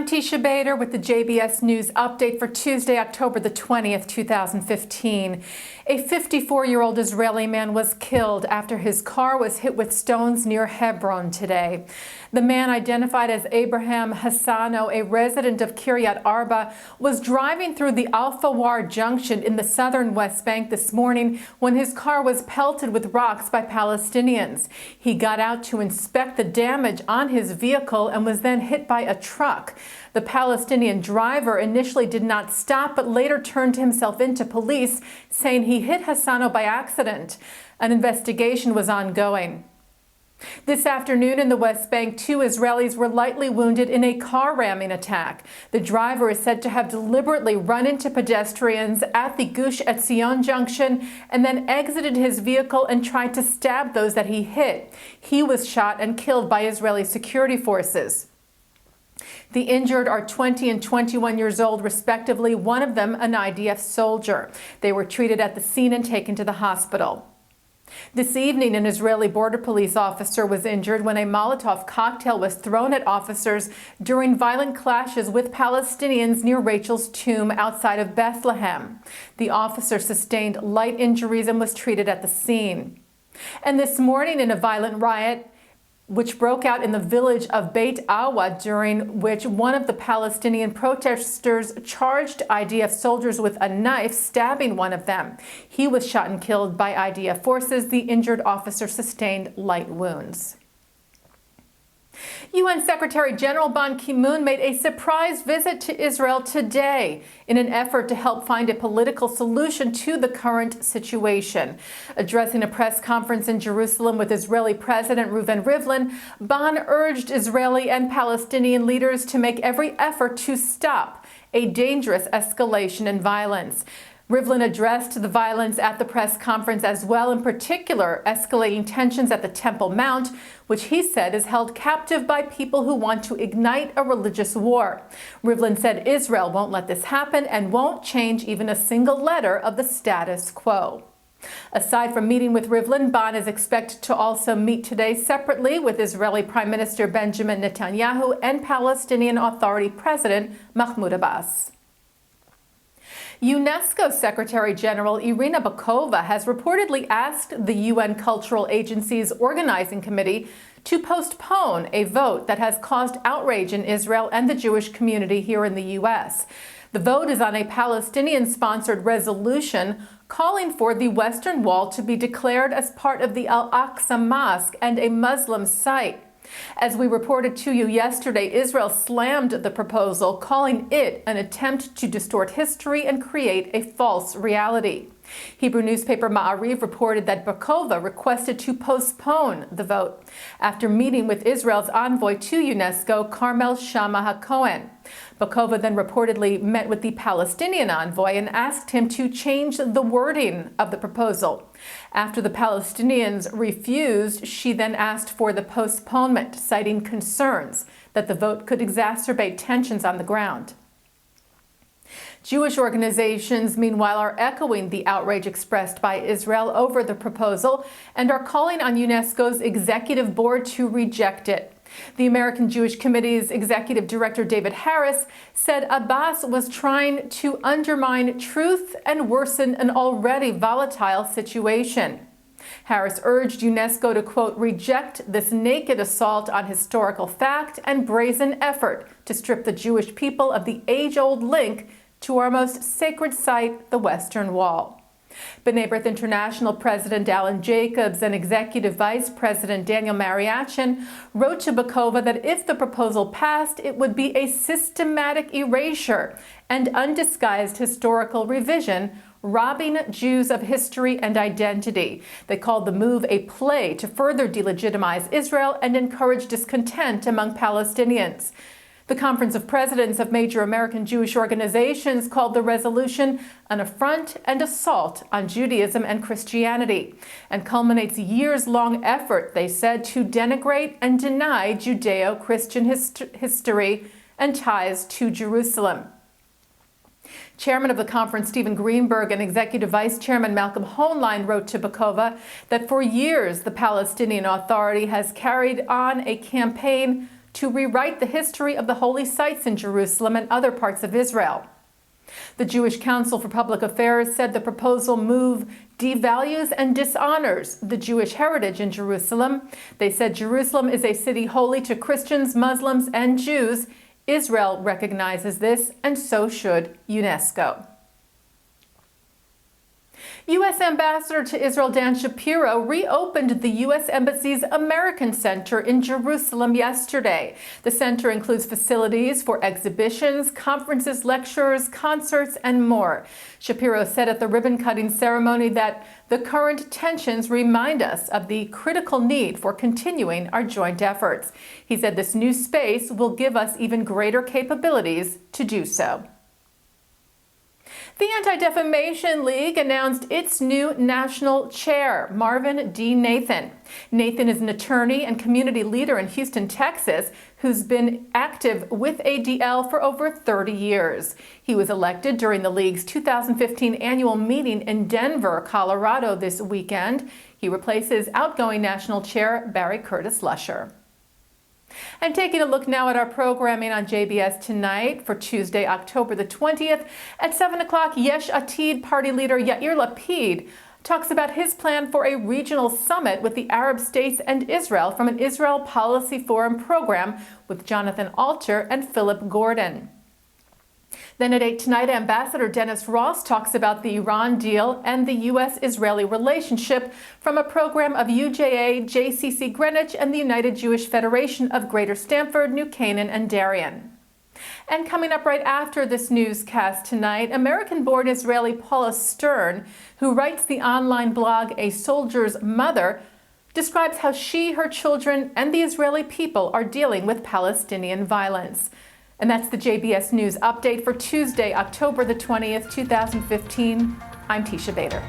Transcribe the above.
I'm Teisha Bader with the JBS News Update for Tuesday, October the 20th, 2015. A 54-year-old Israeli man was killed after his car was hit with stones near Hebron today. The man, identified as Abraham Hassano, a resident of Kiryat Arba, was driving through the Al-Fawar junction in the southern West Bank this morning when his car was pelted with rocks by Palestinians. He got out to inspect the damage on his vehicle and was then hit by a truck. The Palestinian driver initially did not stop, but later turned himself into police, saying he hit Hassano by accident. An investigation was ongoing. This afternoon in the West Bank, 2 Israelis were lightly wounded in a car ramming attack. The driver is said to have deliberately run into pedestrians at the Gush Etzion junction and then exited his vehicle and tried to stab those that he hit. He was shot and killed by Israeli security forces. The injured are 20 and 21 years old, respectively, one of them an IDF soldier. They were treated at the scene and taken to the hospital. This evening, an Israeli border police officer was injured when a Molotov cocktail was thrown at officers during violent clashes with Palestinians near Rachel's tomb outside of Bethlehem. The officer sustained light injuries and was treated at the scene. And this morning, in a violent riot which broke out in the village of Beit Awa, during which one of the Palestinian protesters charged IDF soldiers with a knife, stabbing one of them. He was shot and killed by IDF forces. The injured officer sustained light wounds. UN Secretary General Ban Ki-moon made a surprise visit to Israel today in an effort to help find a political solution to the current situation. Addressing a press conference in Jerusalem with Israeli President Reuven Rivlin, Ban urged Israeli and Palestinian leaders to make every effort to stop a dangerous escalation in violence. Rivlin addressed the violence at the press conference as well, in particular escalating tensions at the Temple Mount, which he said is held captive by people who want to ignite a religious war. Rivlin said Israel won't let this happen and won't change even a single letter of the status quo. Aside from meeting with Rivlin, Ban is expected to also meet today separately with Israeli Prime Minister Benjamin Netanyahu and Palestinian Authority President Mahmoud Abbas. UNESCO Secretary General Irina Bokova has reportedly asked the UN Cultural Agency's Organizing Committee to postpone a vote that has caused outrage in Israel and the Jewish community here in the U.S. The vote is on a Palestinian-sponsored resolution calling for the Western Wall to be declared as part of the Al-Aqsa Mosque and a Muslim site. As we reported to you yesterday, Israel slammed the proposal, calling it an attempt to distort history and create a false reality. Hebrew newspaper Ma'ariv reported that Bokova requested to postpone the vote after meeting with Israel's envoy to UNESCO, Carmel Shama-HaKohen. Bokova then reportedly met with the Palestinian envoy and asked him to change the wording of the proposal. After the Palestinians refused, she then asked for the postponement, citing concerns that the vote could exacerbate tensions on the ground. Jewish organizations, meanwhile, are echoing the outrage expressed by Israel over the proposal and are calling on UNESCO's executive board to reject it. The American Jewish Committee's executive director, David Harris, said Abbas was trying to undermine truth and worsen an already volatile situation. Harris urged UNESCO to, quote, reject this naked assault on historical fact and brazen effort to strip the Jewish people of the age-old link to our most sacred site, the Western Wall. B'nai B'rith International President Alan Jacobs and Executive Vice President Daniel Mariachin wrote to Bokova that if the proposal passed, it would be a systematic erasure and undisguised historical revision, robbing Jews of history and identity. They called the move a play to further delegitimize Israel and encourage discontent among Palestinians. The Conference of Presidents of major American Jewish organizations called the resolution an affront and assault on Judaism and Christianity, and culminates years-long effort, they said, to denigrate and deny Judeo-Christian history and ties to Jerusalem. Chairman of the conference, Stephen Greenberg, and Executive Vice Chairman Malcolm Hoenlein wrote to Bokova that for years the Palestinian Authority has carried on a campaign to rewrite the history of the holy sites in Jerusalem and other parts of Israel. The Jewish Council for Public Affairs said the proposal move devalues and dishonors the Jewish heritage in Jerusalem. They said Jerusalem is a city holy to Christians, Muslims, and Jews. Israel recognizes this, and so should UNESCO. U.S. Ambassador to Israel Dan Shapiro reopened the U.S. Embassy's American Center in Jerusalem yesterday. The center includes facilities for exhibitions, conferences, lectures, concerts, and more. Shapiro said at the ribbon-cutting ceremony that the current tensions remind us of the critical need for continuing our joint efforts. He said this new space will give us even greater capabilities to do so. The Anti-Defamation League announced its new national chair, Marvin D. Nathan. Nathan is an attorney and community leader in Houston, Texas, who's been active with ADL for over 30 years. He was elected during the league's 2015 annual meeting in Denver, Colorado this weekend. He replaces outgoing national chair Barry Curtis Lusher. And taking a look now at our programming on JBS tonight for Tuesday, October the 20th. At 7 o'clock, Yesh Atid party leader Yair Lapid talks about his plan for a regional summit with the Arab states and Israel from an Israel Policy Forum program with Jonathan Alter and Philip Gordon. Then at 8 tonight, Ambassador Dennis Ross talks about the Iran deal and the U.S.-Israeli relationship from a program of UJA, JCC Greenwich, and the United Jewish Federation of Greater Stamford, New Canaan, and Darien. And coming up right after this newscast tonight, American-born Israeli Paula Stern, who writes the online blog A Soldier's Mother, describes how she, her children, and the Israeli people are dealing with Palestinian violence. And that's the JBS News Update for Tuesday, October the 20th, 2015. I'm Teisha Bader.